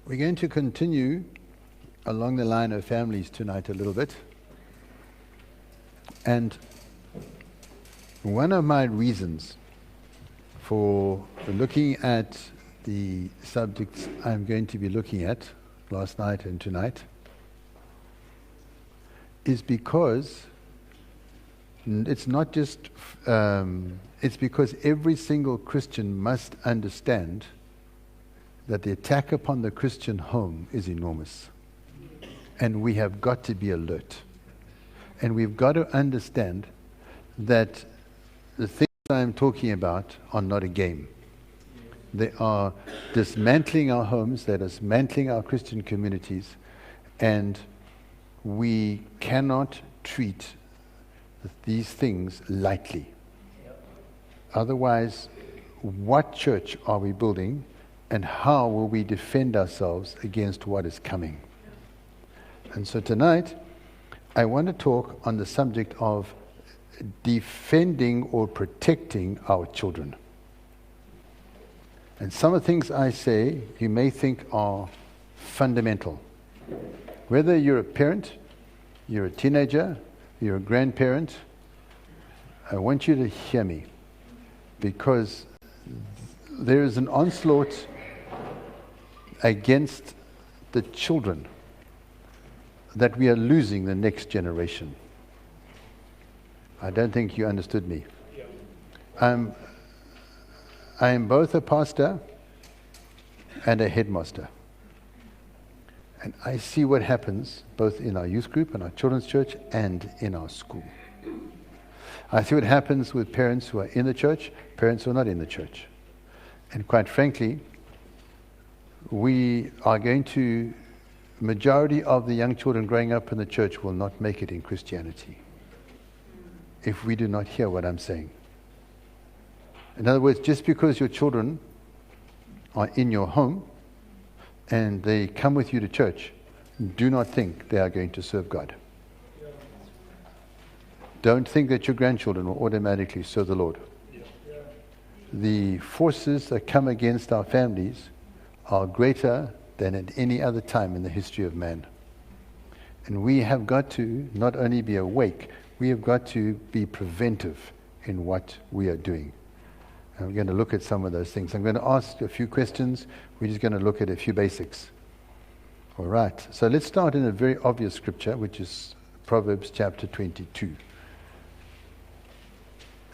We're going to continue along the line of families tonight a little bit. And one of my reasons for looking at the subjects I'm going to be looking at last night and tonight is because it's not just, it's because every single Christian must understand that the attack upon the Christian home is enormous. And we have got to be alert. And we've got to understand that the things I'm talking about are not a game. They are dismantling our homes, they're dismantling our Christian communities, and we cannot treat these things lightly. Otherwise, what church are we building, and how will we defend ourselves against what is coming? And so tonight, I want to talk on the subject of defending or protecting our children. And some of the things I say, you may think are fundamental. Whether you're a parent, you're a teenager, you're a grandparent, I want you to hear me, because there is an onslaught against the children that we are losing the next generation. I don't think you understood me. I am both a pastor and a headmaster. And I see what happens both in our youth group and our children's church and in our school. I see what happens with parents who are in the church, parents who are not in the church. And quite frankly, we are going to, majority of the young children growing up in the church will not make it in Christianity if we do not hear what I'm saying. In other words, just because your children are in your home and they come with you to church, do not think they are going to serve God. Don't think that your grandchildren will automatically serve the Lord. The forces that come against our families are greater than at any other time in the history of man. And we have got to not only be awake, we have got to be preventive in what we are doing. And we're going to look at some of those things. I'm going to ask a few questions. We're just going to look at a few basics. All right. So let's start in a very obvious scripture, which is Proverbs chapter 22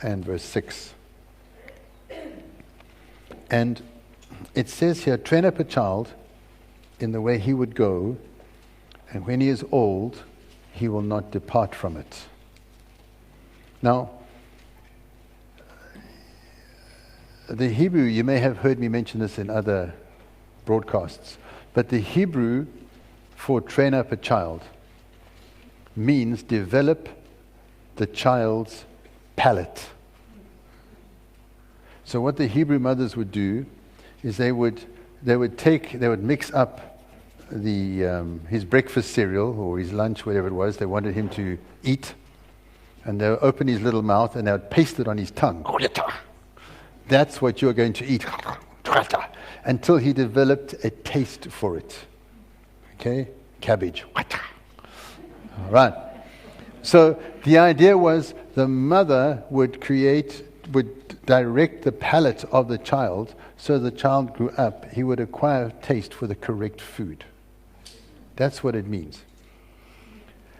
and verse 6. And it says here, train up a child in the way he would go, and when he is old, he will not depart from it. Now, the Hebrew, you may have heard me mention this in other broadcasts, but the Hebrew for train up a child means develop the child's palate. So what the Hebrew mothers would do is they would mix up his breakfast cereal or his lunch, whatever it was they wanted him to eat, and they would open his little mouth and they would paste it on his tongue. That's what you're going to eat, until he developed a taste for it. Okay, cabbage. All right. So the idea was the mother would direct the palate of the child, so the child grew up, he would acquire taste for the correct food. That's what it means.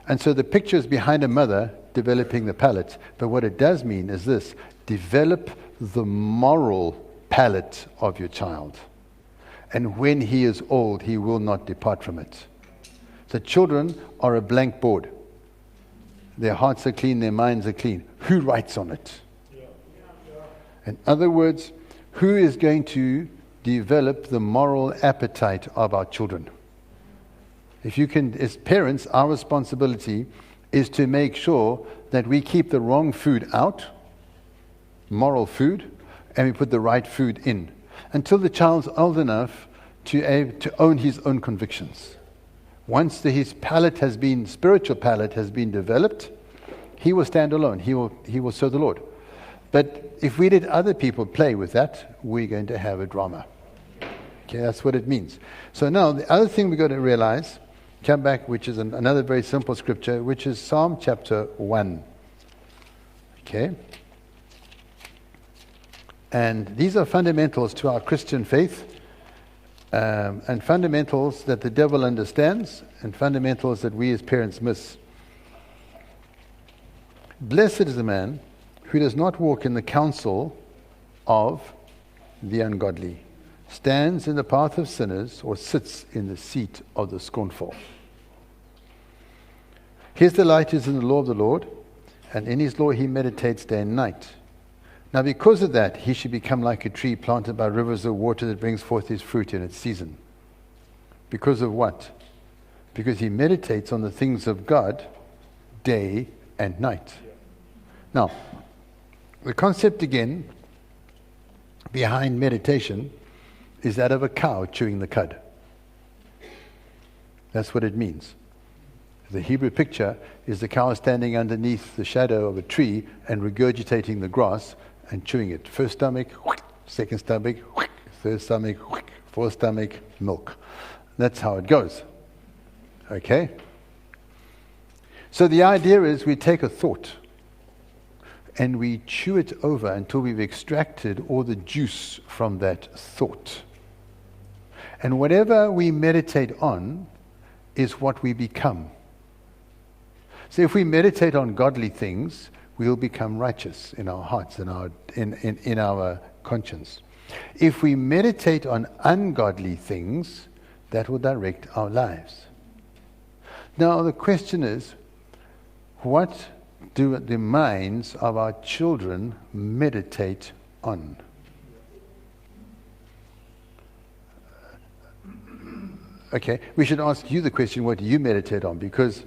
And so the picture is behind a mother developing the palate, but what it does mean is this: develop the moral palate of your child. And when he is old, he will not depart from it. The children are a blank board. Their hearts are clean, their minds are clean. Who writes on it? In other words, who is going to develop the moral appetite of our children? If you can, as parents, our responsibility is to make sure that we keep the wrong food out, moral food, and we put the right food in, until the child's old enough to own his own convictions. Once his spiritual palate has been developed, he will stand alone. He will serve the Lord. But if we let other people play with that, we're going to have a drama. Okay, that's what it means. So now, the other thing we've got to realize, come back, which is another very simple scripture, which is Psalm chapter 1. Okay? And these are fundamentals to our Christian faith, and fundamentals that the devil understands, and fundamentals that we as parents miss. Blessed is the man who does not walk in the counsel of the ungodly, stands in the path of sinners, or sits in the seat of the scornful. His delight is in the law of the Lord, and in his law he meditates day and night. Now because of that, he should become like a tree planted by rivers of water that brings forth his fruit in its season. Because of what? Because he meditates on the things of God day and night. Now, the concept again behind meditation is that of a cow chewing the cud. That's what it means. The Hebrew picture is the cow standing underneath the shadow of a tree and regurgitating the grass and chewing it. First stomach, second stomach, third stomach, fourth stomach, milk. That's how it goes. Okay? So the idea is we take a thought and we chew it over until we've extracted all the juice from that thought. And whatever we meditate on is what we become. So if we meditate on godly things, we'll become righteous in our hearts, in our conscience. If we meditate on ungodly things, that will direct our lives. Now the question is, what do the minds of our children meditate on? Okay, we should ask you the question, what do you meditate on? Because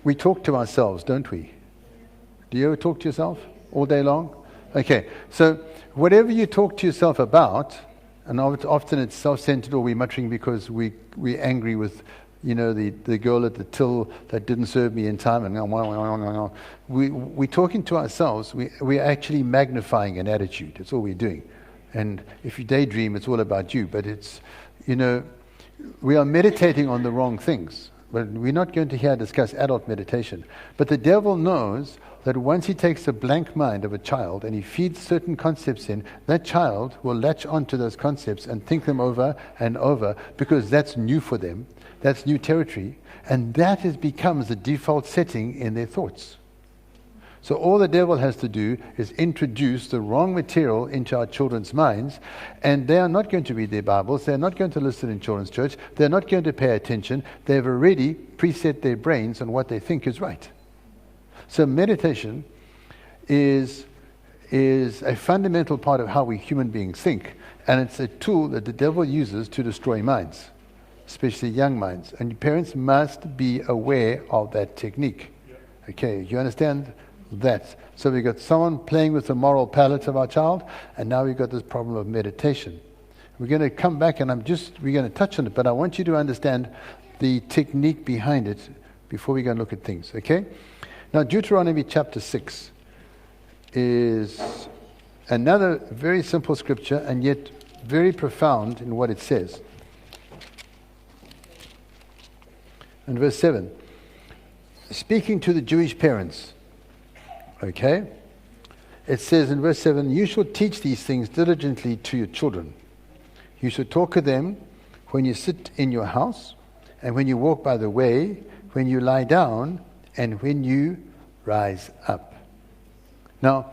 we talk to ourselves, don't we? Do you ever talk to yourself all day long? Okay, so whatever you talk to yourself about, and often it's self-centered, or we're muttering because we're angry with, the girl at the till that didn't serve me in time, and we're talking to ourselves. We're actually magnifying an attitude. That's all we're doing. And if you daydream, it's all about you. But it's, we are meditating on the wrong things. But we're not going to here discuss adult meditation. But the devil knows that once he takes a blank mind of a child and he feeds certain concepts in, that child will latch onto those concepts and think them over and over, because that's new for them. That's new territory. And that becomes the default setting in their thoughts. So all the devil has to do is introduce the wrong material into our children's minds, and they are not going to read their Bibles, they're not going to listen in children's church, they're not going to pay attention, they've already preset their brains on what they think is right. So meditation is a fundamental part of how we human beings think, and it's a tool that the devil uses to destroy minds, especially young minds. And parents must be aware of that technique. Okay, you understand that? So we've got someone playing with the moral palate of our child, and now we've got this problem of meditation. We're going to come back and we're going to touch on it, but I want you to understand the technique behind it before we go and look at things, okay? Now Deuteronomy chapter 6 is another very simple scripture, and yet very profound in what it says. In verse 7, speaking to the Jewish parents, okay, it says in verse 7, you shall teach these things diligently to your children. You shall talk of them when you sit in your house, and when you walk by the way, when you lie down, and when you rise up. Now,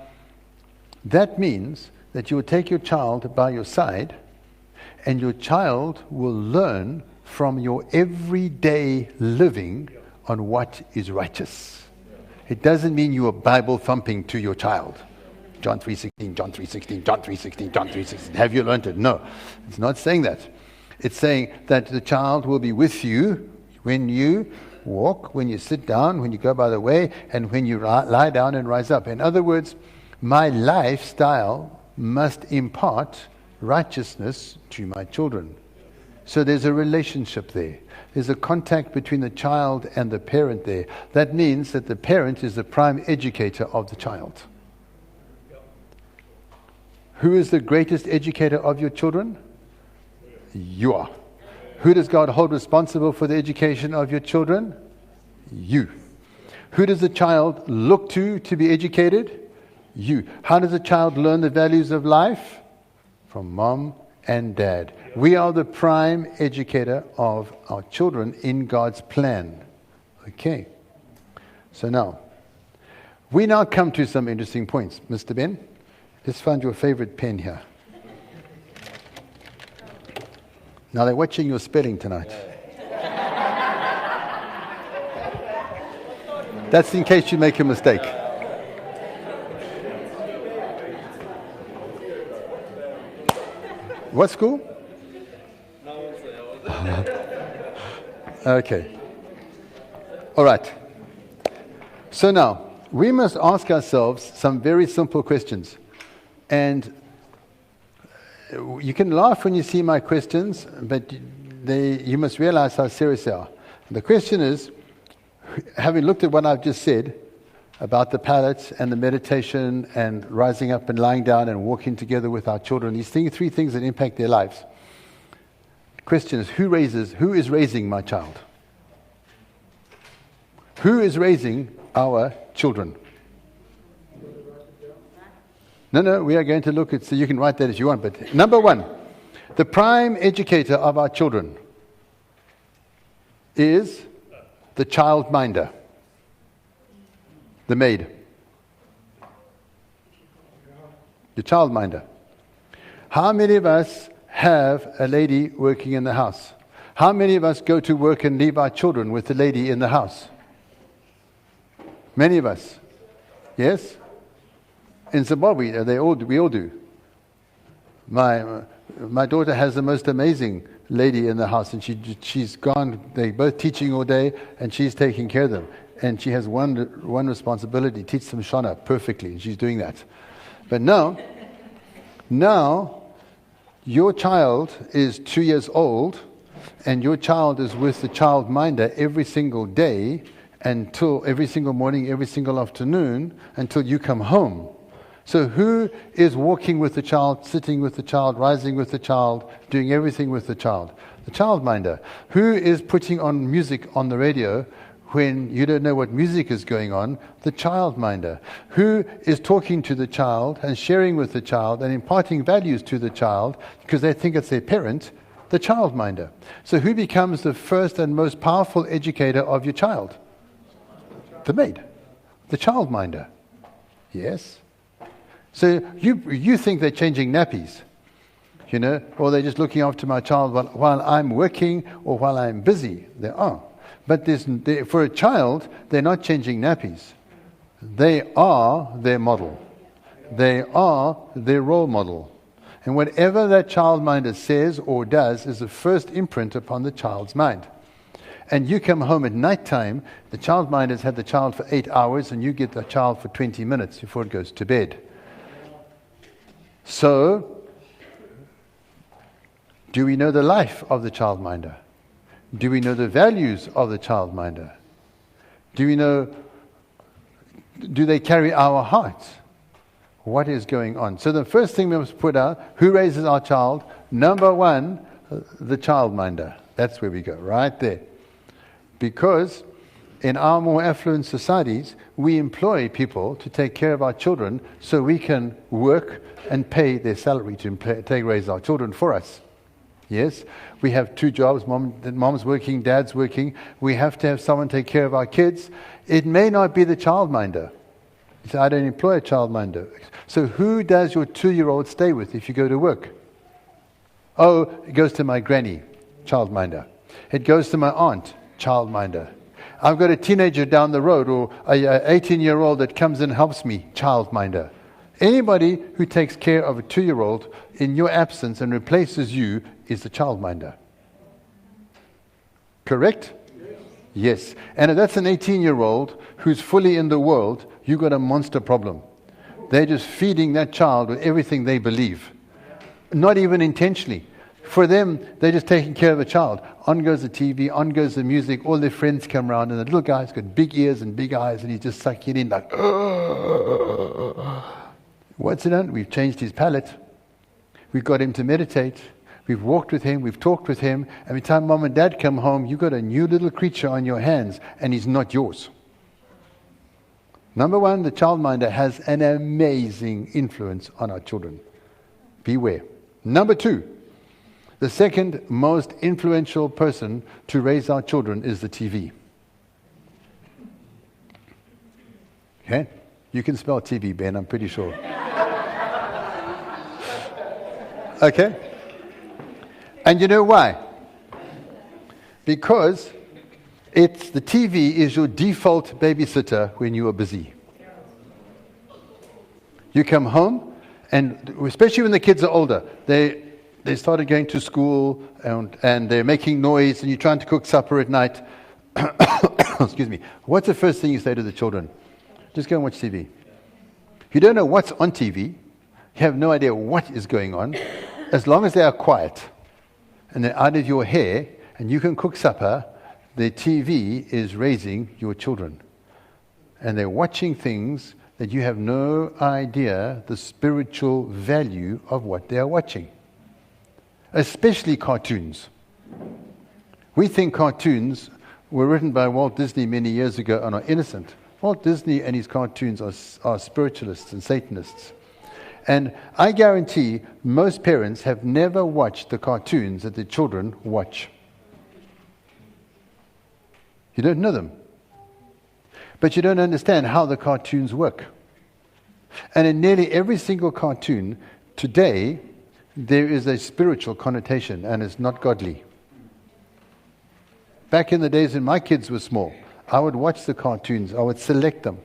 that means that you will take your child by your side, and your child will learn from your everyday living on what is righteous. It doesn't mean you are Bible thumping to your child. John 3:16, John 3:16, John 3:16, John 3:16. Have you learned it? No. It's not saying that. It's saying that the child will be with you when you walk, when you sit down, when you go by the way, and when you lie down and rise up. In other words, my lifestyle must impart righteousness to my children. So there's a relationship there. There's a contact between the child and the parent there. That means that the parent is the prime educator of the child. Who is the greatest educator of your children? You are. Who does God hold responsible for the education of your children? You. Who does the child look to be educated? You. How does a child learn the values of life? From mom and dad. We are the prime educator of our children in God's plan. Okay. So now, we now come to some interesting points. Mr. Ben, let's find your favorite pen here. Now they're watching your spelling tonight. That's in case you make a mistake. What school? Okay. All right. So now, we must ask ourselves some very simple questions. And you can laugh when you see my questions, but you must realize how serious they are. The question is, having looked at what I've just said about the palate and the meditation and rising up and lying down and walking together with our children, these three things that impact their lives. The question is, who is raising my child? Who is raising our children? No, we are going to look at, so you can write that as you want, but number one, the prime educator of our children is the childminder, the maid. The childminder. How many of us have a lady working in the house? How many of us go to work and leave our children with the lady in the house? Many of us. Yes? In Zimbabwe, we all do. My daughter has the most amazing lady in the house, and she's gone. They're both teaching all day, and she's taking care of them. And she has one responsibility: teach them Shona perfectly, and she's doing that. But now your child is 2 years old, and your child is with the childminder every single day, until every single morning, every single afternoon, until you come home. So who is walking with the child, sitting with the child, rising with the child, doing everything with the child? The childminder. Who is putting on music on the radio when you don't know what music is going on? The childminder. Who is talking to the child and sharing with the child and imparting values to the child because they think it's their parent? The childminder. So who becomes the first and most powerful educator of your child? The maid. The childminder. Yes? So you think they're changing nappies, or they're just looking after my child while I'm working or while I'm busy. They are. But for a child, they're not changing nappies. They are their model. They are their role model. And whatever that childminder says or does is the first imprint upon the child's mind. And you come home at night time, the childminder's had the child for 8 hours, and you get the child for 20 minutes before it goes to bed. So, do we know the life of the childminder? Do we know the values of the childminder? Do they carry our hearts? What is going on? So the first thing we must put out, who raises our child? Number one, the childminder. That's where we go, right there. Because in our more affluent societies, we employ people to take care of our children so we can work and pay their salary to raise our children for us. Yes? We have 2 jobs, mom's working, dad's working. We have to have someone take care of our kids. It may not be the childminder. You say, I don't employ a childminder. So who does your 2-year-old stay with if you go to work? Oh, it goes to my granny, childminder. It goes to my aunt, childminder. I've got a teenager down the road or an 18-year-old that comes and helps me, childminder. Anybody who takes care of a 2-year-old in your absence and replaces you is the childminder. Correct? Yes. And if that's an 18-year-old who's fully in the world, you've got a monster problem. They're just feeding that child with everything they believe. Not even intentionally. For them, they're just taking care of a child. On goes the TV, on goes the music, all their friends come around, and the little guy's got big ears and big eyes, and he's just sucking it in like, what's it done? We've changed his palate. We've got him to meditate. We've walked with him, we've talked with him. Every time mom and dad come home, you've got a new little creature on your hands, and he's not yours. Number one, the childminder has an amazing influence on our children. Beware. Number two, the second most influential person to raise our children is the TV. Okay? You can spell TV, Ben, I'm pretty sure. Okay? And you know why? Because the TV is your default babysitter when you are busy. You come home, and especially when the kids are older, they started going to school and they're making noise, and you're trying to cook supper at night. Excuse me. What's the first thing you say to the children? Just go and watch TV. You don't know what's on TV. You have no idea what is going on. As long as they are quiet and they're out of your hair and you can cook supper, the TV is raising your children. And they're watching things that you have no idea the spiritual value of what they are watching. Especially cartoons. We think cartoons were written by Walt Disney many years ago and are innocent. Walt Disney and his cartoons are spiritualists and Satanists. And I guarantee most parents have never watched the cartoons that their children watch. You don't know them. But you don't understand how the cartoons work. And in nearly every single cartoon today, there is a spiritual connotation, and it's not godly. Back in the days when my kids were small, I would watch the cartoons, I would select them.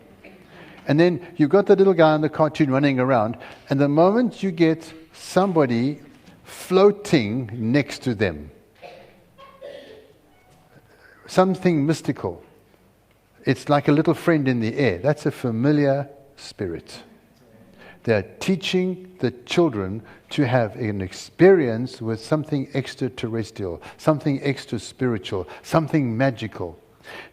And then you've got the little guy in the cartoon running around, and the moment you get somebody floating next to them, something mystical, it's like a little friend in the air. That's a familiar spirit. They're teaching the children to have an experience with something extraterrestrial, something extra spiritual, something magical.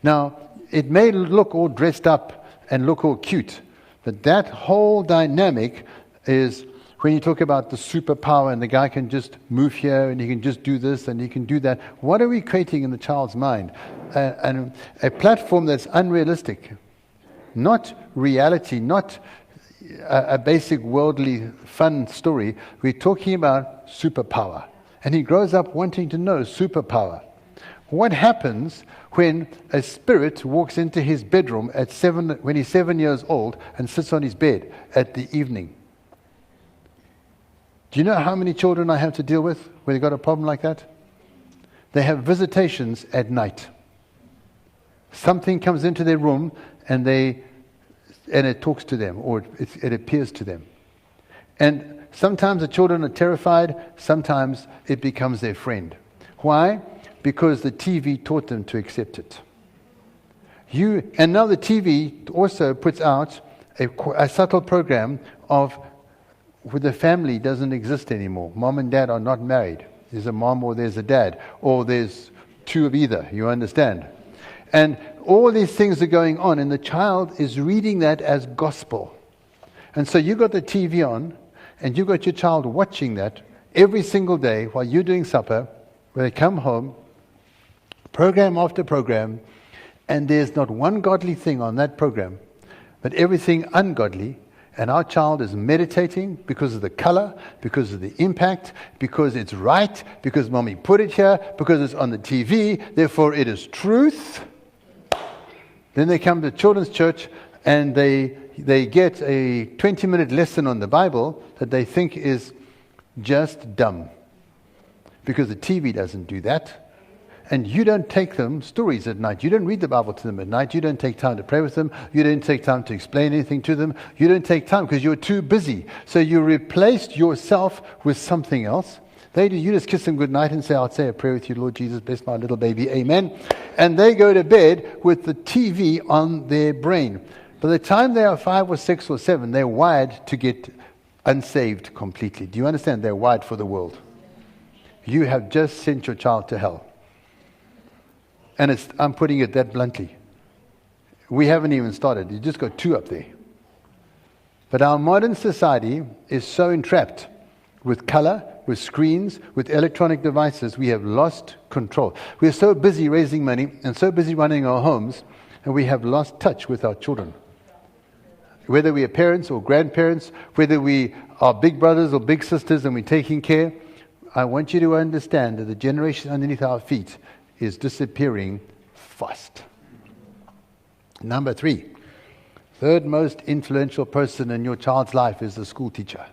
Now, it may look all dressed up and look all cute, but that whole dynamic is when you talk about the superpower and the guy can just move here and he can just do this and he can do that. What are we creating in the child's mind? A platform that's unrealistic, not reality, not a basic worldly fun story. We're talking about superpower. And he grows up wanting to know superpower. What happens when a spirit walks into his bedroom when he's 7 years old and sits on his bed at the evening? Do you know how many children I have to deal with where they've got a problem like that? They have visitations at night. Something comes into their room and it talks to them, or it appears to them. And sometimes the children are terrified, sometimes it becomes their friend. Why? Because the TV taught them to accept it. And now the TV also puts out a subtle program of where the family doesn't exist anymore. Mom and dad are not married. There's a mom or there's a dad, or there's two of either, you understand? And all these things are going on, and the child is reading that as gospel. And so you got the TV on, and you got your child watching that every single day while you're doing supper, when they come home, program after program, and there's not one godly thing on that program, but everything ungodly. And our child is meditating because of the color, because of the impact, because it's right, because mommy put it here, because it's on the TV, therefore it is truth. Then they come to children's church and they get a 20-minute lesson on the Bible that they think is just dumb. Because the TV doesn't do that. And you don't take them stories at night. You don't read the Bible to them at night. You don't take time to pray with them. You don't take time to explain anything to them. You don't take time because you're too busy. So you replaced yourself with something else. You just kiss them goodnight and say, I'll say a prayer with you, Lord Jesus, bless my little baby, amen. And they go to bed with the TV on their brain. By the time they are 5 or 6 or 7, they're wired to get unsaved completely. Do you understand? They're wired for the world. You have just sent your child to hell. And I'm putting it that bluntly. We haven't even started. You just got 2 up there. But our modern society is so entrapped with color, with screens, with electronic devices, we have lost control. We're so busy raising money and so busy running our homes, and we have lost touch with our children. Whether we are parents or grandparents, whether we are big brothers or big sisters and we're taking care, I want you to understand that the generation underneath our feet is disappearing fast. Number 3, third most influential person in your child's life is the school teacher.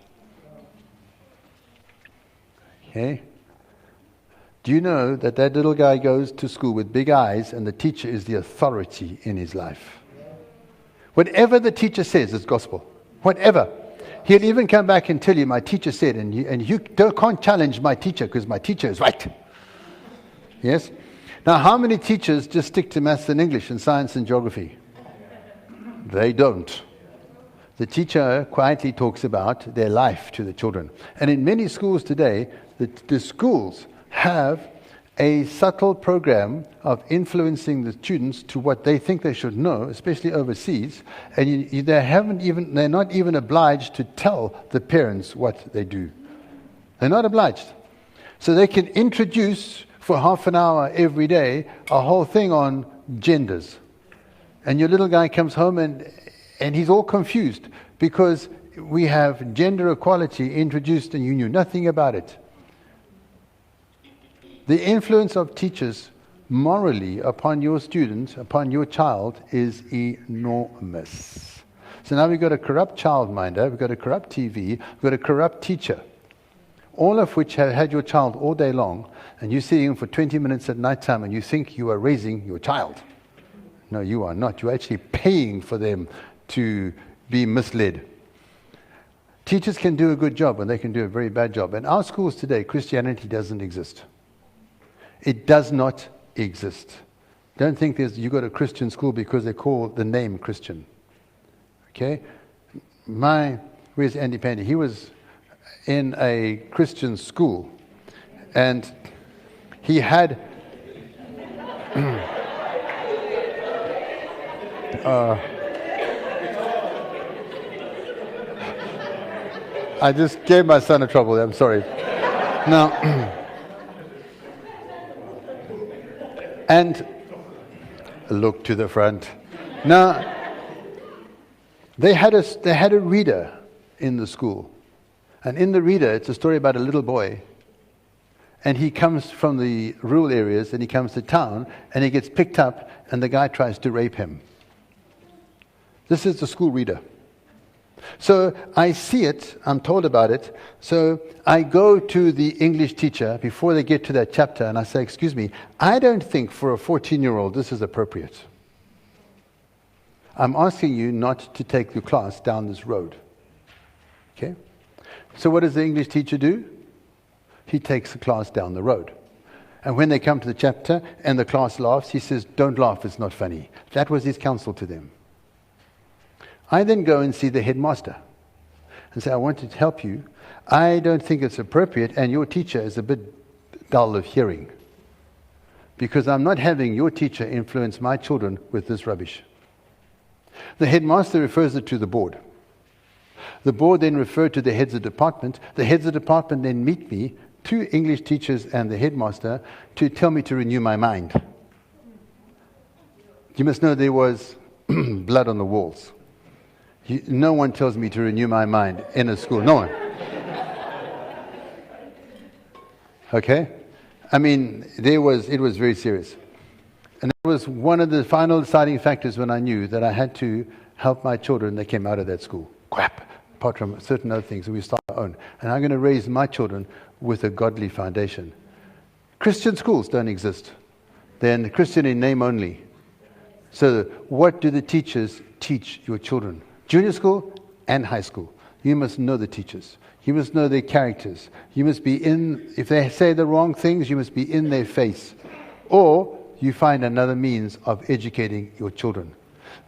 Okay? Do you know that that little guy goes to school with big eyes and the teacher is the authority in his life? Whatever the teacher says is gospel. Whatever. He'll even come back and tell you, my teacher said, and you can't challenge my teacher because my teacher is right. Yes? Now, how many teachers just stick to maths and English and science and geography? They don't. The teacher quietly talks about their life to the children. And in many schools today, the schools have a subtle program of influencing the students to what they think they should know, especially overseas, and they're not even obliged to tell the parents what they do. They're not obliged. So they can introduce for half an hour every day a whole thing on genders. And your little guy comes home and he's all confused because we have gender equality introduced and you knew nothing about it. The influence of teachers morally upon your student, upon your child, is enormous. So now we've got a corrupt childminder, we've got a corrupt TV, we've got a corrupt teacher, all of which have had your child all day long, and you see him for 20 minutes at night time and you think you are raising your child. No, you are not. You're actually paying for them to be misled. Teachers can do a good job and they can do a very bad job. In our schools today, Christianity doesn't exist. It does not exist. Don't think you go to a Christian school because they call the name Christian. Okay? Where's Andy Pandy? He was in a Christian school and he had I just gave my son a trouble. I'm sorry. Now, and look to the front. Now, they had a reader in the school, and in the reader, it's a story about a little boy, and he comes from the rural areas, and he comes to town, and he gets picked up, and the guy tries to rape him. This is the school reader. So I see it, I'm told about it, so I go to the English teacher before they get to that chapter and I say, excuse me, I don't think for a 14-year-old this is appropriate. I'm asking you not to take your class down this road. Okay? So what does the English teacher do? He takes the class down the road. And when they come to the chapter and the class laughs, he says, don't laugh, it's not funny. That was his counsel to them. I then go and see the headmaster and say, I want to help you. I don't think it's appropriate, and your teacher is a bit dull of hearing because I'm not having your teacher influence my children with this rubbish. The headmaster refers it to the board. The board then referred to the heads of department. The heads of department then meet me, 2 English teachers and the headmaster, to tell me to renew my mind. You must know there was blood on the walls. No one tells me to renew my mind in a school. No one. Okay? I mean, it was very serious. And that was one of the final deciding factors when I knew that I had to help my children that came out of that school. Crap! Apart from certain other things that we start our own. And I'm going to raise my children with a godly foundation. Christian schools don't exist. They're Christian in name only. So what do the teachers teach your children? Junior school and high school. You must know the teachers. You must know their characters. You must be if they say the wrong things, you must be in their face. Or you find another means of educating your children.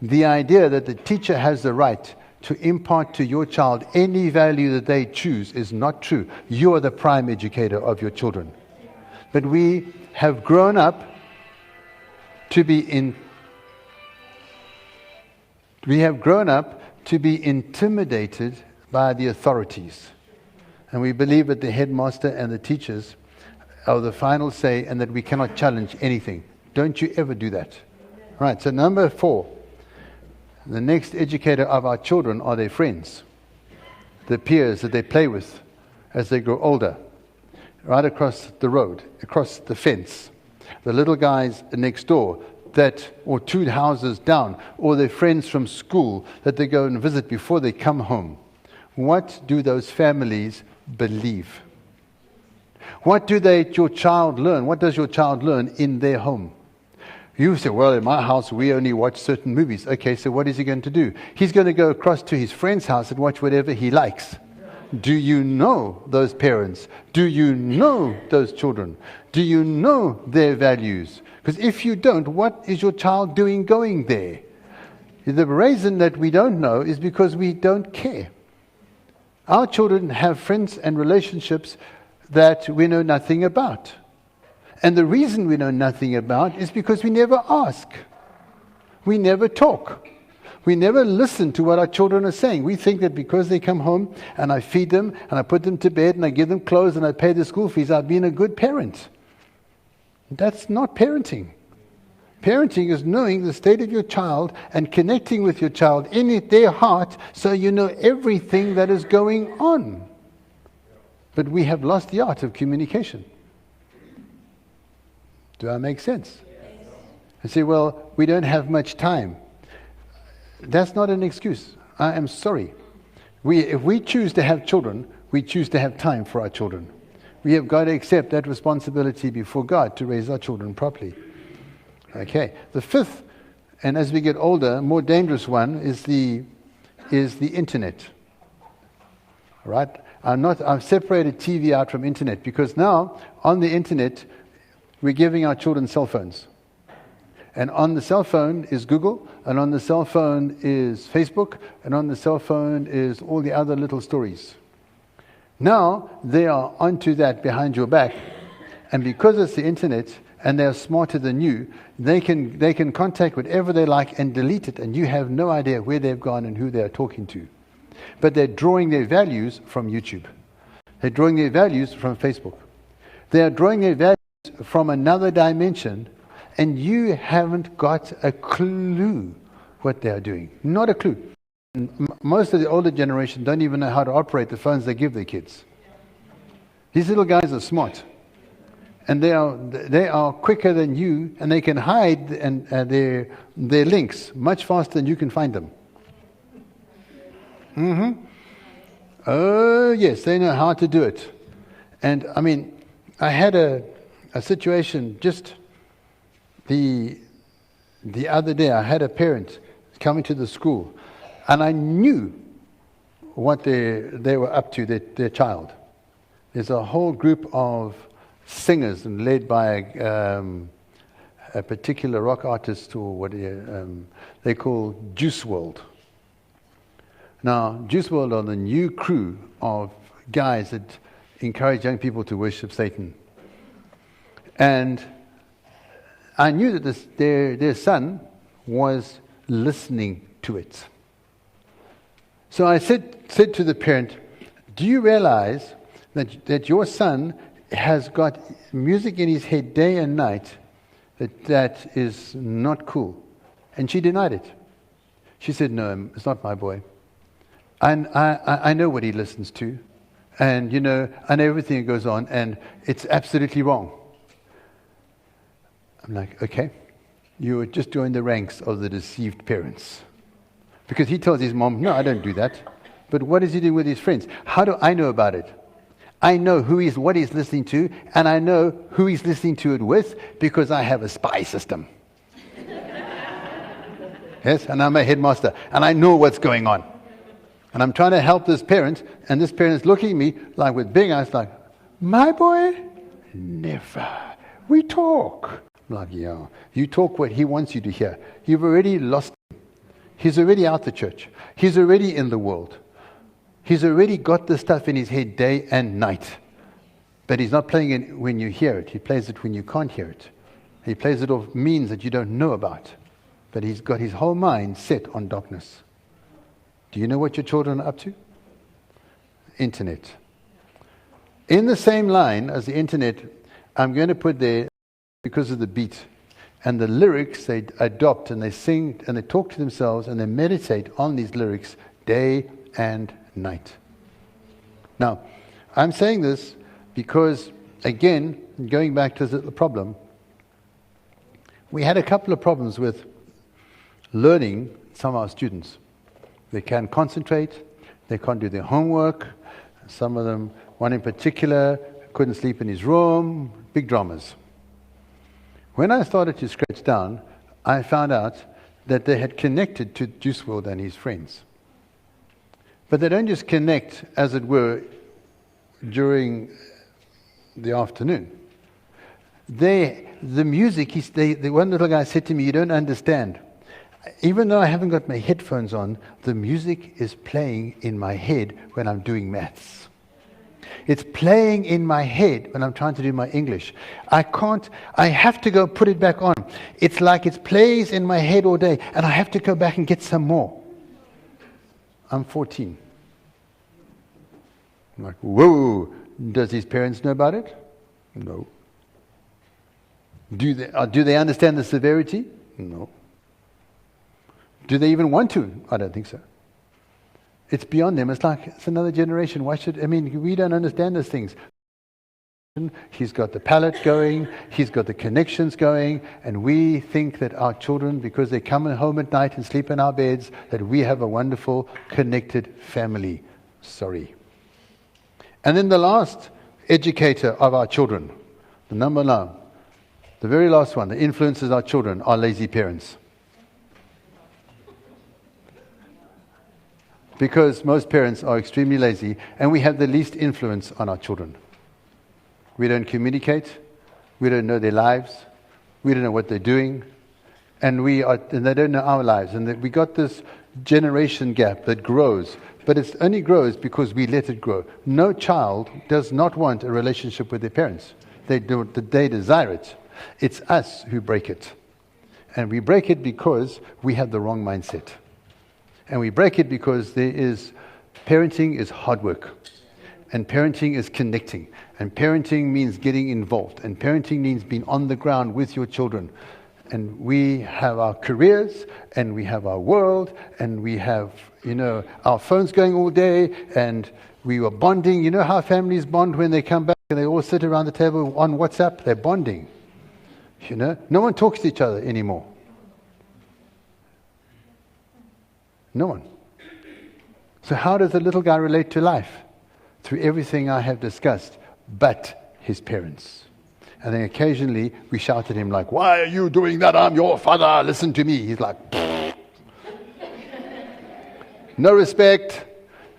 The idea that the teacher has the right to impart to your child any value that they choose is not true. You are the prime educator of your children. But we have grown up to be intimidated by the authorities. And we believe that the headmaster and the teachers are the final say and that we cannot challenge anything. Don't you ever do that. Right, so number 4. The next educator of our children are their friends, the peers that they play with as they grow older, right across the road, across the fence, the little guys next door or 2 houses down, or their friends from school that they go and visit before they come home. What do those families believe? What do your child learn? What does your child learn in their home? You say, well, in my house, we only watch certain movies. Okay, so what is he going to do? He's going to go across to his friend's house and watch whatever he likes. Do you know those parents? Do you know those children? Do you know their values? Because if you don't, what is your child doing going there? The reason that we don't know is because we don't care. Our children have friends and relationships that we know nothing about. And the reason we know nothing about is because we never ask. We never talk. We never listen to what our children are saying. We think that because they come home and I feed them and I put them to bed and I give them clothes and I pay their school fees, I've been a good parent. That's not parenting. Parenting is knowing the state of your child and connecting with your child in their heart so you know everything that is going on. But we have lost the art of communication. Do I make sense? I say, well, we don't have much time. That's not an excuse. I am sorry. If we choose to have children, we choose to have time for our children. We have got to accept that responsibility before God to raise our children properly. Okay. The 5th, and as we get older, more dangerous one is the internet. All right? I've separated TV out from internet because now on the internet we're giving our children cell phones. And on the cell phone is Google, and on the cell phone is Facebook, and on the cell phone is all the other little stories. Now they are onto that behind your back, and because it's the internet and they're smarter than you, they can contact whatever they like and delete it, and you have no idea where they've gone and who they're talking to. But they're drawing their values from YouTube. They're drawing their values from Facebook. They are drawing their values from another dimension, and you haven't got a clue what they are doing. Not a clue. Most of the older generation don't even know how to operate the phones they give their kids. These little guys are smart, and they are quicker than you, and they can hide their links much faster than you can find them. Oh yes, they know how to do it. And I mean, I had a situation just the other day. I had a parent coming to the school, and I knew what they were up to, their child. There's a whole group of singers and led by a particular rock artist, or what they call Juice WRLD. Now, Juice WRLD are the new crew of guys that encourage young people to worship Satan. And I knew that their son was listening to it. So I said to the parent, do you realize that your son has got music in his head day and night that is not cool? And she denied it. She said, no, it's not my boy. And I know what he listens to. And, I know everything that goes on, and it's absolutely wrong. I'm like, okay, you just joined the ranks of the deceived parents. Because he tells his mom, no, I don't do that. But what is he doing with his friends? How do I know about it? I know what he's listening to, and I know who he's listening to it with, because I have a spy system. Yes, and I'm a headmaster, and I know what's going on. And I'm trying to help this parent, and this parent is looking at me like with big eyes, like, my boy? Never. We talk. I'm like, yeah, you talk what he wants you to hear. You've already lost him. He's already out the church. He's already in the world. He's already got the stuff in his head day and night. But he's not playing it when you hear it. He plays it when you can't hear it. He plays it off means that you don't know about. But he's got his whole mind set on darkness. Do you know what your children are up to? Internet. In the same line as the internet, I'm going to put there, because of the beat, and the lyrics they adopt, and they sing, and they talk to themselves, and they meditate on these lyrics day and night. Now, I'm saying this because, again, going back to the problem, we had a couple of problems with learning some of our students. They can't concentrate, they can't do their homework. Some of them, one in particular, couldn't sleep in his room, big dramas. When I started to scratch down, I found out that they had connected to Juice WRLD and his friends. But they don't just connect, as it were, during the afternoon. The music, the one little guy said to me, "You don't understand. Even though I haven't got my headphones on, the music is playing in my head when I'm doing maths. It's playing in my head when I'm trying to do my English. I have to go put it back on. It's like it plays in my head all day, and I have to go back and get some more." I'm 14. I'm like, whoa, does his parents know about it? No. Do they understand the severity? No. Do they even want to? I don't think so. It's beyond them. It's like, it's another generation. We don't understand those things. He's got the palate going, he's got the connections going, and we think that our children, because they come home at night and sleep in our beds, that we have a wonderful, connected family. Sorry. And then the last educator of our children, the number 9, the very last one that influences our children, are lazy parents. Because most parents are extremely lazy, and we have the least influence on our children. We don't communicate, we don't know their lives, we don't know what they're doing, and they don't know our lives. And we got this generation gap that grows, but it only grows because we let it grow. No child does not want a relationship with their parents. They desire it. It's us who break it. And we break it because we have the wrong mindset. And we break it because parenting is hard work. And parenting is connecting. And parenting means getting involved. And parenting means being on the ground with your children. And we have our careers, and we have our world, and we have, our phones going all day, and we were bonding. You know how families bond when they come back and they all sit around the table on WhatsApp? They're bonding. No one talks to each other anymore. No one. So how does a little guy relate to life? Through everything I have discussed, but his parents. And then occasionally we shout at him like, "Why are you doing that? I'm your father, listen to me." He's like, "Pfft." No respect,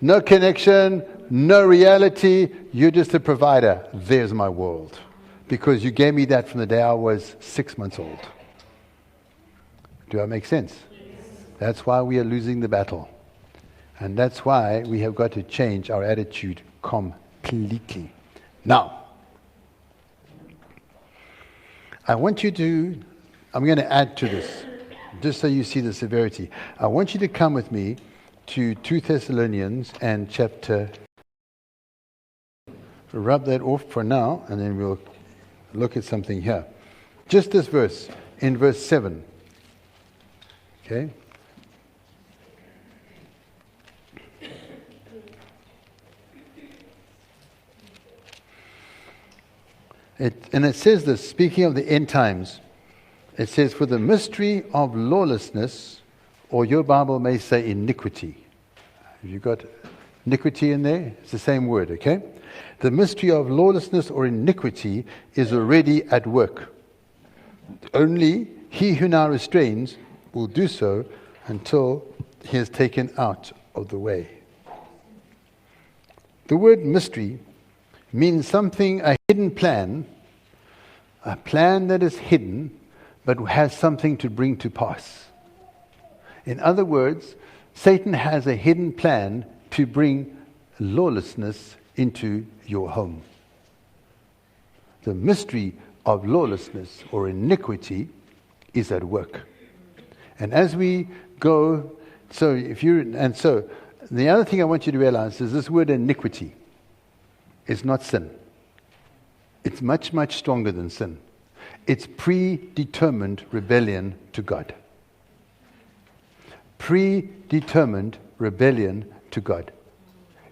no connection, no reality. You're just a provider. There's my world. Because you gave me that from the day I was 6 months old. Do I make sense? That's why we are losing the battle. And that's why we have got to change our attitude completely. Now, I'm going to add to this, just so you see the severity. I want you to come with me to 2 Thessalonians and chapter. Rub that off for now, and then we'll look at something here. Just this verse, in verse 7. Okay? It says this, speaking of the end times, it says, "For the mystery of lawlessness," or your Bible may say iniquity. Have you got iniquity in there? It's the same word, okay? "The mystery of lawlessness or iniquity is already at work. Only he who now restrains will do so until he is taken out of the way." The word mystery means something, a hidden plan, a plan that is hidden but has something to bring to pass. In other words, Satan has a hidden plan to bring lawlessness into your home. The mystery of lawlessness or iniquity is at work. And as we go, the other thing I want you to realize is this word iniquity is not sin. It's much, much stronger than sin. It's predetermined rebellion to God. Predetermined rebellion to God.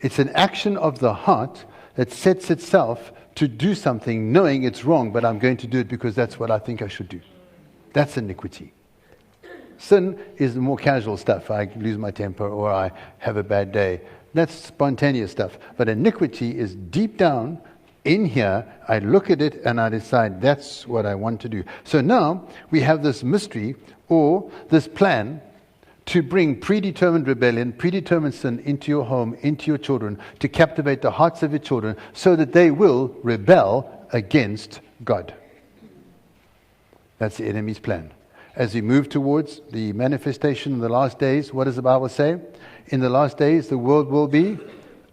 It's an action of the heart that sets itself to do something knowing it's wrong, but I'm going to do it because that's what I think I should do. That's iniquity. Sin is the more casual stuff. I lose my temper or I have a bad day. That's spontaneous stuff. But iniquity is deep down in here. I look at it and I decide that's what I want to do. So now we have this mystery or this plan to bring predetermined rebellion, predetermined sin into your home, into your children, to captivate the hearts of your children so that they will rebel against God. That's the enemy's plan. As we move towards the manifestation in the last days, what does the Bible say? In the last days, the world will be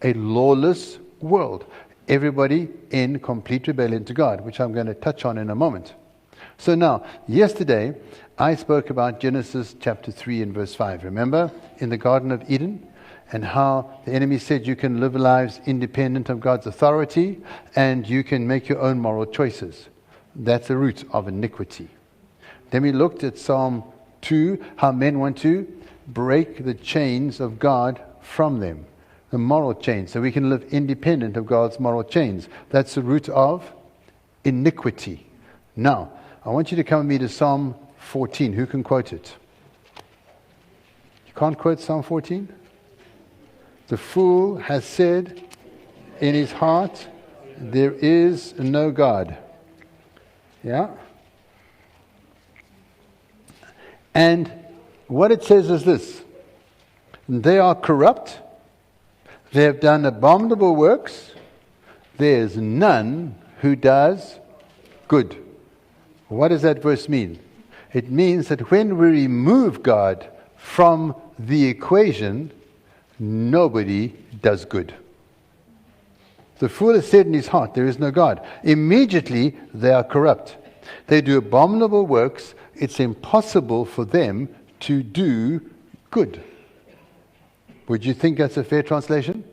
a lawless world. Everybody in complete rebellion to God, which I'm going to touch on in a moment. So now, yesterday, I spoke about Genesis chapter 3 and verse 5. Remember, in the Garden of Eden, and how the enemy said you can live lives independent of God's authority, and you can make your own moral choices. That's the root of iniquity. Then we looked at Psalm 2, how men want to break the chains of God from them, the moral chains, so we can live independent of God's moral chains. That's the root of iniquity. Now, I want you to come with me to Psalm 14. Who can quote it? You can't quote Psalm 14? The fool has said in his heart, there is no God. Yeah? And what it says is this: they are corrupt, they have done abominable works, there is none who does good. What does that verse mean? It means that when we remove God from the equation, nobody does good. The fool has said in his heart, there is no God. Immediately, they are corrupt. They do abominable works. It's impossible for them to do good. Would you think that's a fair translation?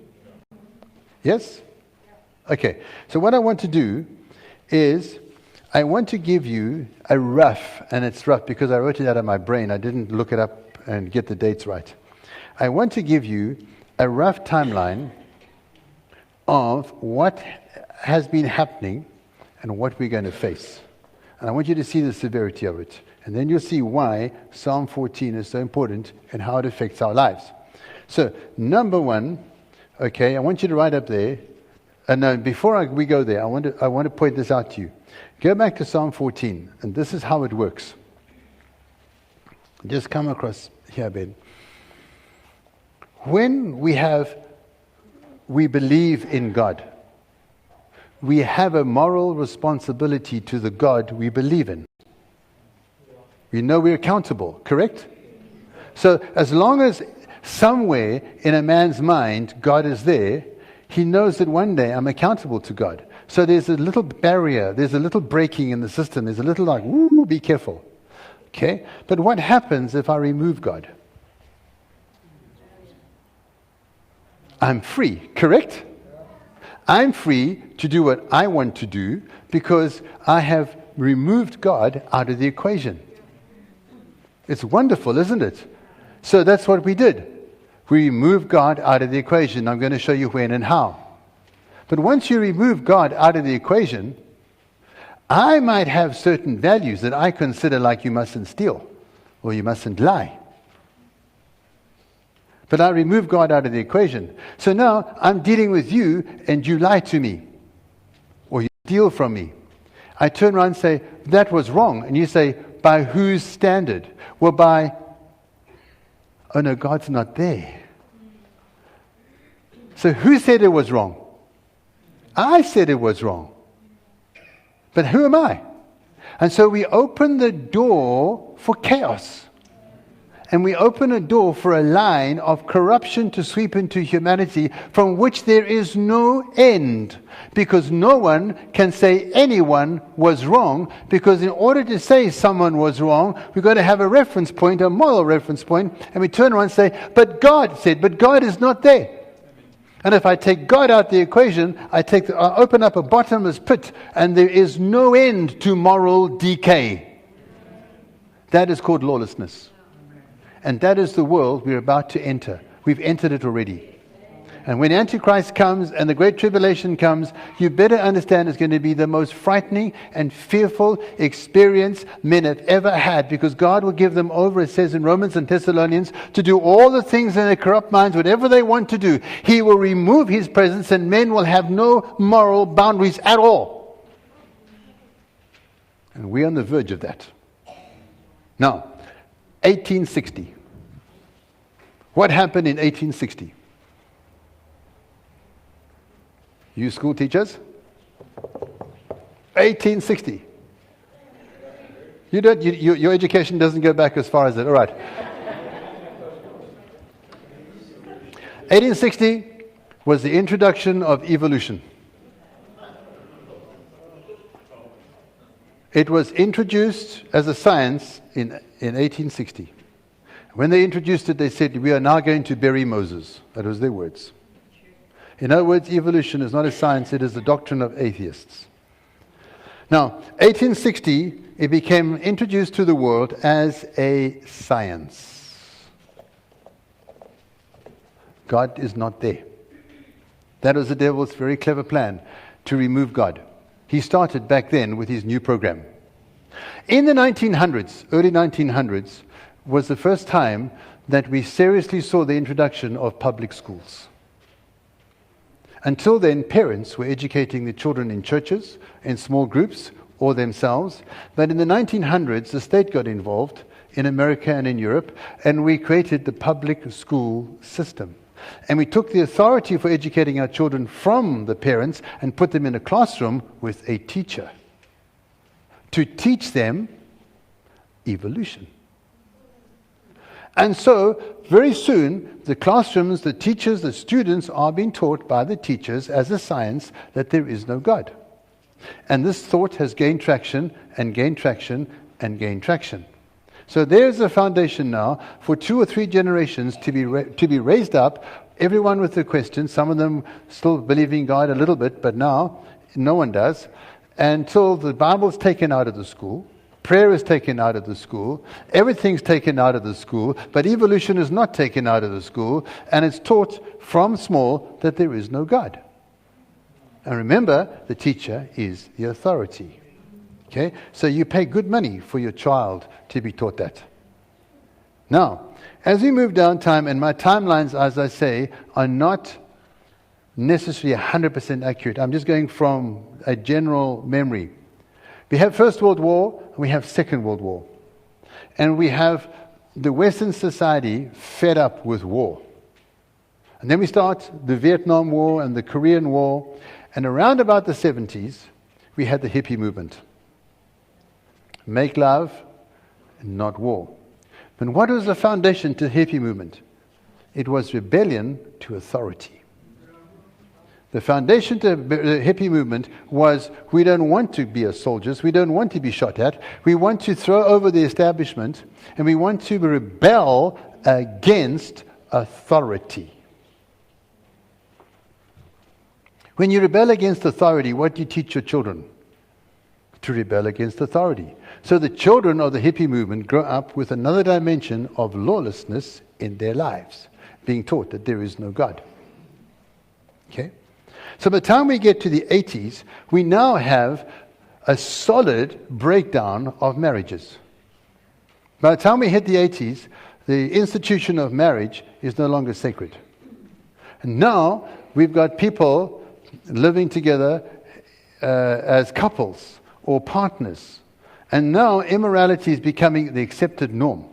Yes? Okay. So what I want to do is, I want to give you a rough, and it's rough because I wrote it out of my brain. I didn't look it up and get the dates right. I want to give you a rough timeline of what has been happening and what we're going to face. And I want you to see the severity of it. And then you'll see why Psalm 14 is so important and how it affects our lives. So, number one, okay, I want you to write up there. And before we go there, I want to point this out to you. Go back to Psalm 14, and this is how it works. Just come across here, Ben. When we believe in God, we have a moral responsibility to the God we believe in. We know we're accountable, correct? So as long as somewhere in a man's mind God is there, he knows that one day I'm accountable to God. So there's a little barrier, there's a little breaking in the system, there's a little like, woo, be careful. Okay? But what happens if I remove God? I'm free, correct? I'm free to do what I want to do because I have removed God out of the equation. It's wonderful, isn't it? So that's what we did. We removed God out of the equation. I'm going to show you when and how. But once you remove God out of the equation, I might have certain values that I consider like you mustn't steal or you mustn't lie. But I remove God out of the equation. So now I'm dealing with you and you lie to me or you steal from me. I turn around and say, that was wrong. And you say, by whose standard? Well, by, oh no, God's not there. So who said it was wrong? I said it was wrong. But who am I? And so we open the door for chaos. And we open a door for a line of corruption to sweep into humanity from which there is no end. Because no one can say anyone was wrong. Because in order to say someone was wrong, we've got to have a reference point, a moral reference point. And we turn around and say, but God said, but God is not there. And if I take God out the equation, I open up a bottomless pit, and there is no end to moral decay. That is called lawlessness. And that is the world we're about to enter. We've entered it already. And when Antichrist comes and the Great Tribulation comes, you better understand it's going to be the most frightening and fearful experience men have ever had, because God will give them over, it says in Romans and Thessalonians, to do all the things in their corrupt minds, whatever they want to do. He will remove His presence and men will have no moral boundaries at all. And we're on the verge of that. Now, 1860. What happened in 1860? You school teachers? 1860. Your education doesn't go back as far as that. All right. 1860 was the introduction of evolution. It was introduced as a science in 1860. When they introduced it, they said, "We are now going to bury Moses." That was their words. In other words, evolution is not a science, it is the doctrine of atheists. Now, 1860, it became introduced to the world as a science. God is not there. That was the devil's very clever plan, to remove God. He started back then with his new program. In the 1900s, early 1900s, was the first time that we seriously saw the introduction of public schools. Until then, parents were educating their children in churches, in small groups, or themselves. But in the 1900s, the state got involved in America and in Europe, and we created the public school system. And we took the authority for educating our children from the parents and put them in a classroom with a teacher to teach them evolution. And so, very soon, the classrooms, the teachers, the students are being taught by the teachers as a science that there is no God. And this thought has gained traction and gained traction and gained traction. So there's a foundation now for 2 or 3 generations to be raised up, everyone with a question, some of them still believing God a little bit, but now no one does, until the Bible's taken out of the school. Prayer is taken out of the school. Everything's taken out of the school. But evolution is not taken out of the school. And it's taught from small that there is no God. And remember, the teacher is the authority. Okay? So you pay good money for your child to be taught that. Now, as we move down time, and my timelines, as I say, are not necessarily 100% accurate. I'm just going from a general memory. We have First World War, and we have Second World War. And we have the Western society fed up with war. And then we start the Vietnam War and the Korean War. And around about the 70s, we had the hippie movement. Make love, not war. But what was the foundation to the hippie movement? It was rebellion to authority. The foundation to the hippie movement was, we don't want to be as soldiers, we don't want to be shot at, we want to throw over the establishment, and we want to rebel against authority. When you rebel against authority, what do you teach your children? To rebel against authority. So the children of the hippie movement grow up with another dimension of lawlessness in their lives, being taught that there is no God. Okay? So by the time we get to the 80s, we now have a solid breakdown of marriages. By the time we hit the 80s, the institution of marriage is no longer sacred. And now we've got people living together as couples or partners. And now immorality is becoming the accepted norm.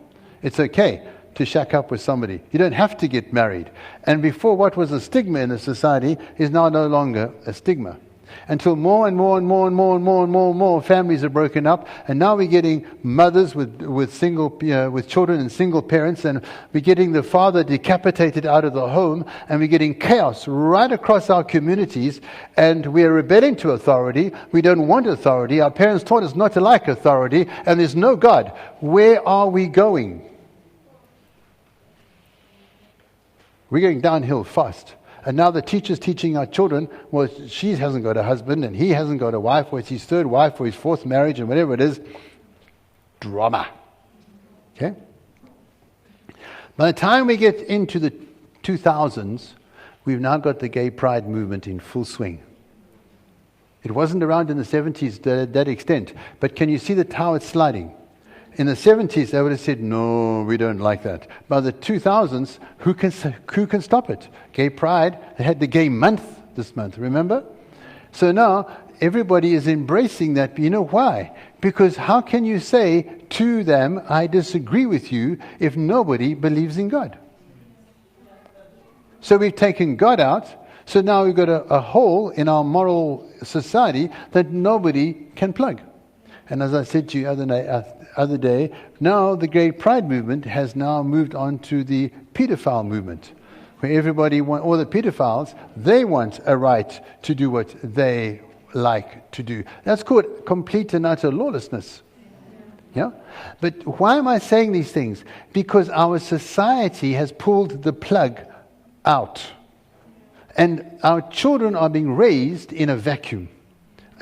It's okay to shack up with somebody. You don't have to get married. And before, what was a stigma in a society is now no longer a stigma. Until more and more families are broken up, and now we're getting mothers with children and single parents, and we're getting the father decapitated out of the home, and we're getting chaos right across our communities, and we're rebelling to authority. We don't want authority. Our parents taught us not to like authority, and there's no God. Where are we going? We're going downhill fast. And now the teacher's teaching our children, well, she hasn't got a husband and he hasn't got a wife, or it's his third wife or his fourth marriage and whatever it is. Drama. Okay? By the time we get into the 2000s, we've now got the gay pride movement in full swing. It wasn't around in the 70s to that extent, but can you see how it's sliding? In the 70s, they would have said, no, we don't like that. By the 2000s, who can stop it? Gay pride, they had the gay month this month, remember? So now, everybody is embracing that. You know why? Because how can you say to them, I disagree with you, if nobody believes in God? So we've taken God out, so now we've got a hole in our moral society that nobody can plug. And as I said to you other day, now the gay pride movement has now moved on to the pedophile movement, where everybody all the pedophiles, they want a right to do what they like to do. That's called complete and utter lawlessness. Yeah? But why am I saying these things? Because our society has pulled the plug out. And our children are being raised in a vacuum.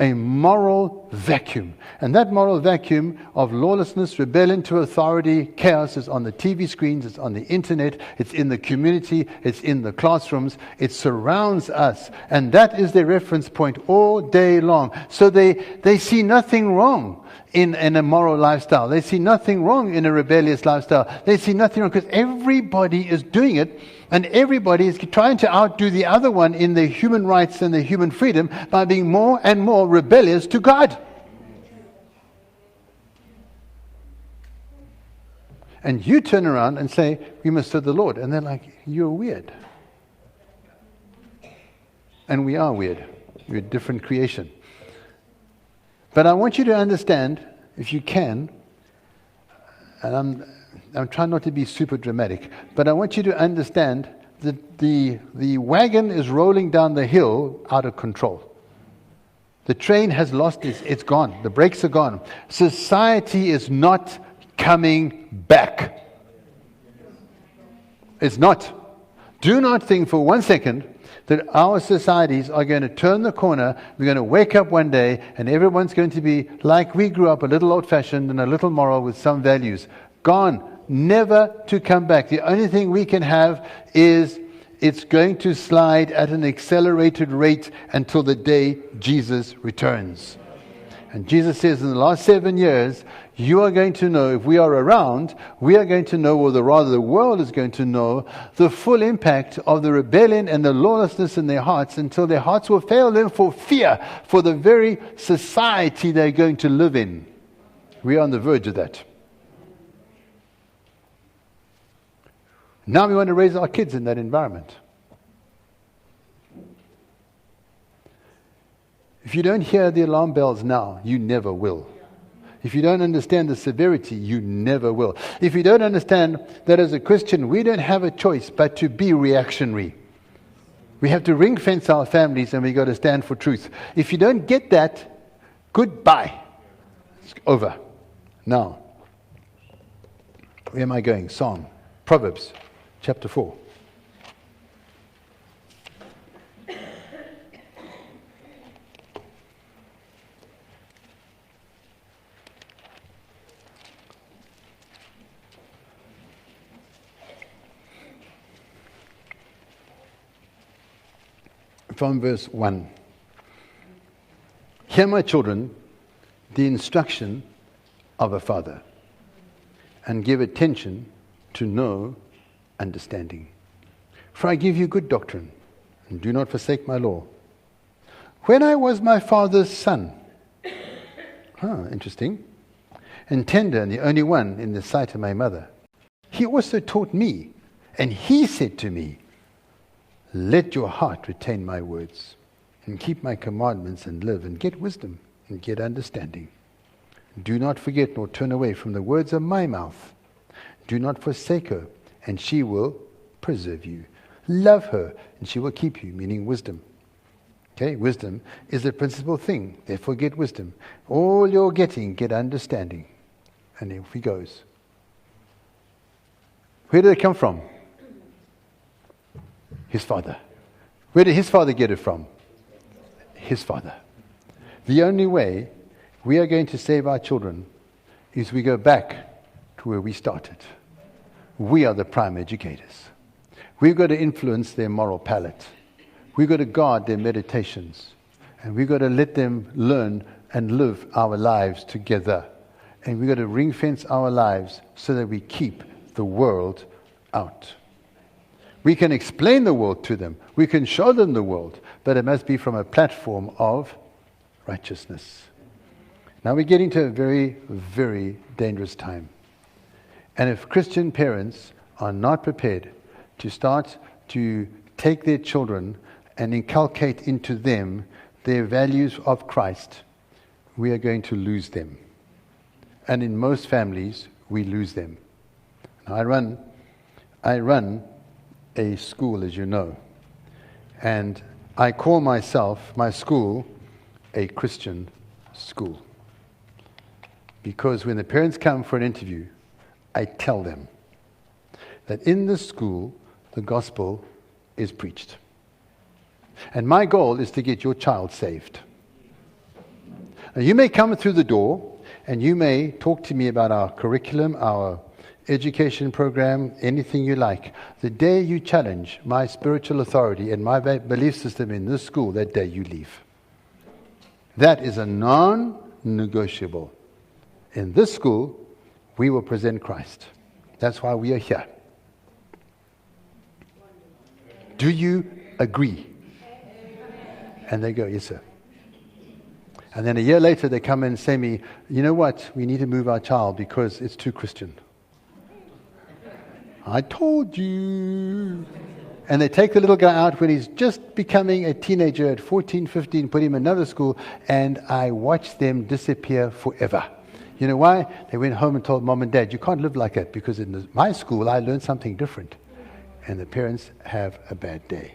A moral vacuum. And that moral vacuum of lawlessness, rebellion to authority, chaos is on the TV screens, it's on the internet, it's in the community, it's in the classrooms, it surrounds us. And that is their reference point all day long. So they see nothing wrong in a moral lifestyle. They see nothing wrong in a rebellious lifestyle. They see nothing wrong because everybody is doing it. And everybody is trying to outdo the other one in their human rights and their human freedom by being more and more rebellious to God. And you turn around and say, we must serve the Lord. And they're like, you're weird. And we are weird. We're a different creation. But I want you to understand, if you can, and I'm trying not to be super dramatic, but I want you to understand that the wagon is rolling down the hill out of control. The train has lost it's gone. The brakes are gone. Society is not coming back. It's not. Do not think for 1 second that our societies are going to turn the corner. We're going to wake up one day and everyone's going to be like we grew up, a little old-fashioned and a little moral with some values. Gone. Never to come back. The only thing we can have is it's going to slide at an accelerated rate until the day Jesus returns. And Jesus says in the last 7 years, you are going to know, if we are around, we are going to know, or rather the world is going to know, the full impact of the rebellion and the lawlessness in their hearts until their hearts will fail them for fear for the very society they're going to live in. We are on the verge of that. Now we want to raise our kids in that environment. If you don't hear the alarm bells now, you never will. If you don't understand the severity, you never will. If you don't understand that as a Christian, we don't have a choice but to be reactionary. We have to ring fence our families and we got to stand for truth. If you don't get that, goodbye. It's over. Now, where am I going? Proverbs. Chapter 4. From verse 1. Hear, my children, the instruction of a father, and give attention to know understanding. For I give you good doctrine, and do not forsake my law. When I was my father's son, interesting, and tender and the only one in the sight of my mother, he also taught me, and he said to me, let your heart retain my words, and keep my commandments and live, and get wisdom, and get understanding. Do not forget nor turn away from the words of my mouth. Do not forsake her, and she will preserve you. Love her, and she will keep you, meaning wisdom. Okay, wisdom is the principal thing. Therefore get wisdom. All you're getting, get understanding. And off he goes. Where did it come from? His father. Where did his father get it from? His father. The only way we are going to save our children is we go back to where we started. We are the prime educators. We've got to influence their moral palate. We've got to guard their meditations. And we've got to let them learn and live our lives together. And we've got to ring fence our lives so that we keep the world out. We can explain the world to them. We can show them the world. But it must be from a platform of righteousness. Now we're getting to a very, very dangerous time. And if Christian parents are not prepared to start to take their children and inculcate into them their values of Christ, we are going to lose them. And in most families, we lose them. Now, I run a school, as you know, and I call my school, a Christian school. Because when the parents come for an interview, I tell them that in this school, the gospel is preached. And my goal is to get your child saved. Now, you may come through the door and you may talk to me about our curriculum, our education program, anything you like. The day you challenge my spiritual authority and my belief system in this school, that day you leave. That is a non-negotiable. In this school, we will present Christ. That's why we are here. Do you agree? And they go, yes, sir. And then a year later, they come and say to me, you know what? We need to move our child because it's too Christian. I told you. And they take the little guy out when he's just becoming a teenager at 14, 15, put him in another school, and I watch them disappear forever. You know why? They went home and told mom and dad, you can't live like that because in my school I learned something different. And the parents have a bad day.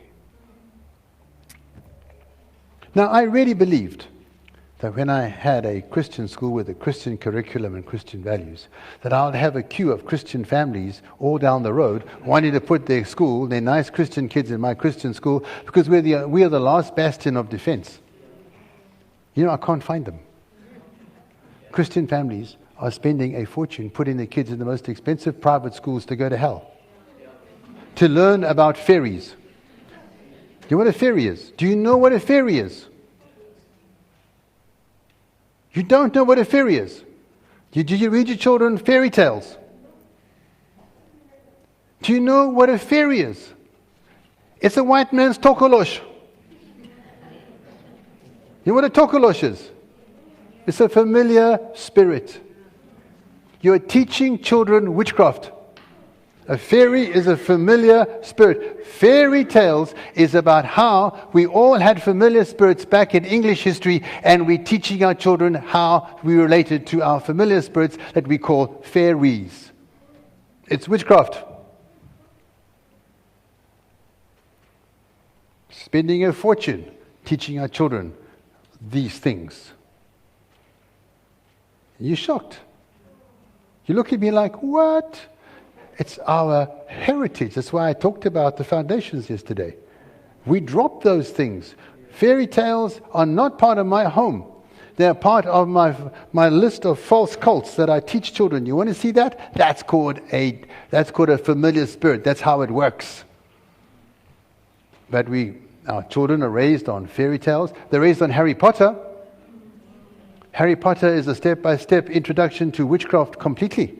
Now, I really believed that when I had a Christian school with a Christian curriculum and Christian values, that I would have a queue of Christian families all down the road wanting to put their school, their nice Christian kids in my Christian school, because we are the last bastion of defense. You know, I can't find them. Christian families are spending a fortune putting their kids in the most expensive private schools to go to hell. To learn about fairies. Do you know what a fairy is? Do you know what a fairy is? You don't know what a fairy is. Did you read your children fairy tales? Do you know what a fairy is? It's a white man's tokolosh. You know what a tokolosh is? It's a familiar spirit. You're teaching children witchcraft. A fairy is a familiar spirit. Fairy tales is about how we all had familiar spirits back in English history, and we're teaching our children how we related to our familiar spirits that we call fairies. It's witchcraft. Spending a fortune teaching our children these things. You're shocked. You look at me like, what? It's our heritage. That's why I talked about the foundations yesterday. We drop those things. Fairy tales are not part of my home. They're part of my list of false cults that I teach children. You want to see that? That's called a familiar spirit. That's how it works. But our children are raised on fairy tales. They're raised on Harry Potter. Harry Potter is a step-by-step introduction to witchcraft completely.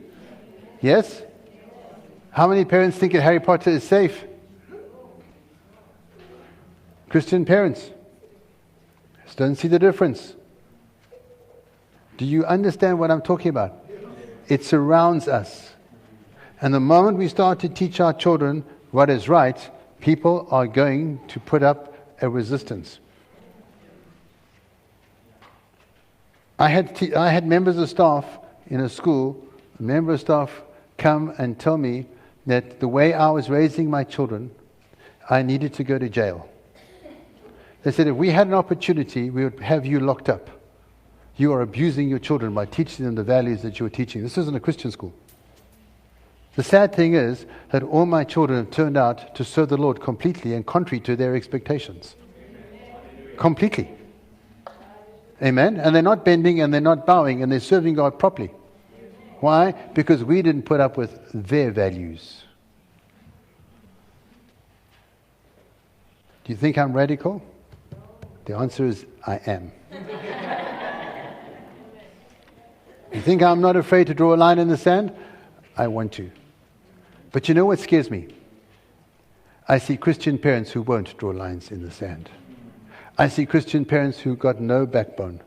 Yes? How many parents think that Harry Potter is safe? Christian parents. Just don't see the difference. Do you understand what I'm talking about? It surrounds us. And the moment we start to teach our children what is right, people are going to put up a resistance. I had members of staff in a school, a member of staff come and tell me that the way I was raising my children, I needed to go to jail. They said, if we had an opportunity, we would have you locked up. You are abusing your children by teaching them the values that you were teaching. This isn't a Christian school. The sad thing is that all my children have turned out to serve the Lord completely and contrary to their expectations. Completely. Amen? And they're not bending and they're not bowing and they're serving God properly. Why? Because we didn't put up with their values. Do you think I'm radical? The answer is, I am. You think I'm not afraid to draw a line in the sand? I want to. But you know what scares me? I see Christian parents who won't draw lines in the sand. I see Christian parents who got no backbone.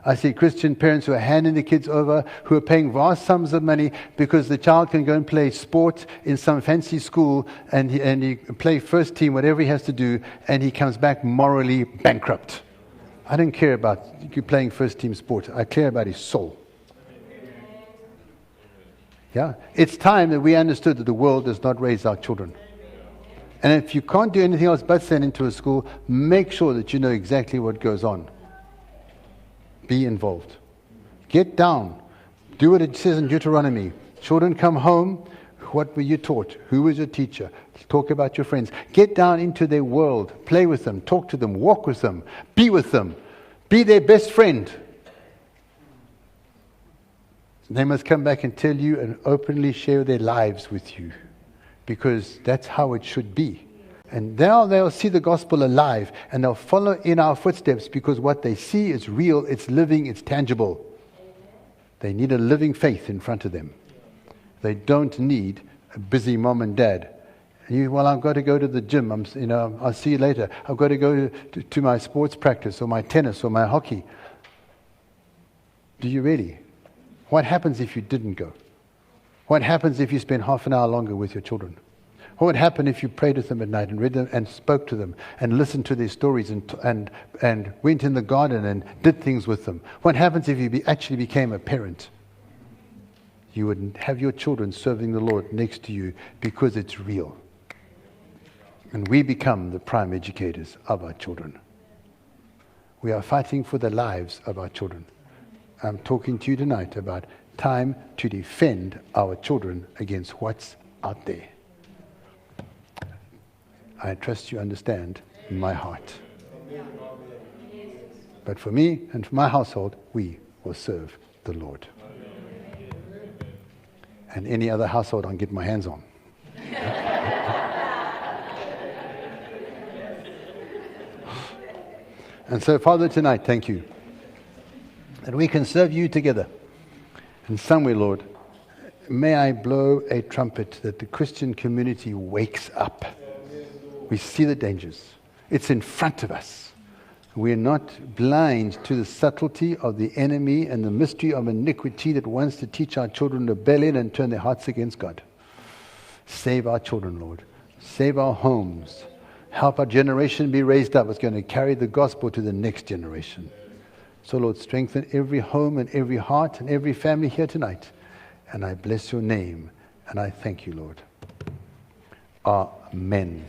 I see Christian parents who are handing the kids over, who are paying vast sums of money because the child can go and play sport in some fancy school and he play first team, whatever he has to do, and he comes back morally bankrupt. I don't care about you playing first team sport. I care about his soul. Yeah, it's time that we understood that the world does not raise our children. And if you can't do anything else but send into a school, make sure that you know exactly what goes on. Be involved. Get down. Do what it says in Deuteronomy. Children, come home. What were you taught? Who was your teacher? Talk about your friends. Get down into their world. Play with them. Talk to them. Walk with them. Be with them. Be their best friend. They must come back and tell you and openly share their lives with you, because that's how it should be. And now they'll see the gospel alive and they'll follow in our footsteps, because what they see is real, it's living, it's tangible. They need a living faith in front of them. They don't need a busy mom and dad. Well, I've got to go to the gym. I'll see you later. I've got to go to my sports practice or my tennis or my hockey. Do you really? What happens if you didn't go? What happens if you spend half an hour longer with your children? What would happen if you prayed with them at night and read them and spoke to them and listened to their stories and went in the garden and did things with them? What happens if you actually became a parent? You would have your children serving the Lord next to you, because it's real. And we become the prime educators of our children. We are fighting for the lives of our children. I'm talking to you tonight about time to defend our children against what's out there. I trust you understand my heart. But for me and for my household, we will serve the Lord. And any other household I can get my hands on. And so, Father, tonight, thank you that we can serve you together. And somewhere, Lord, may I blow a trumpet that the Christian community wakes up. We see the dangers. It's in front of us. We're not blind to the subtlety of the enemy and the mystery of iniquity that wants to teach our children to rebellion and turn their hearts against God. Save our children, Lord. Save our homes. Help our generation be raised up. It's going to carry the gospel to the next generation. So, Lord, strengthen every home and every heart and every family here tonight. And I bless your name. And I thank you, Lord. Amen.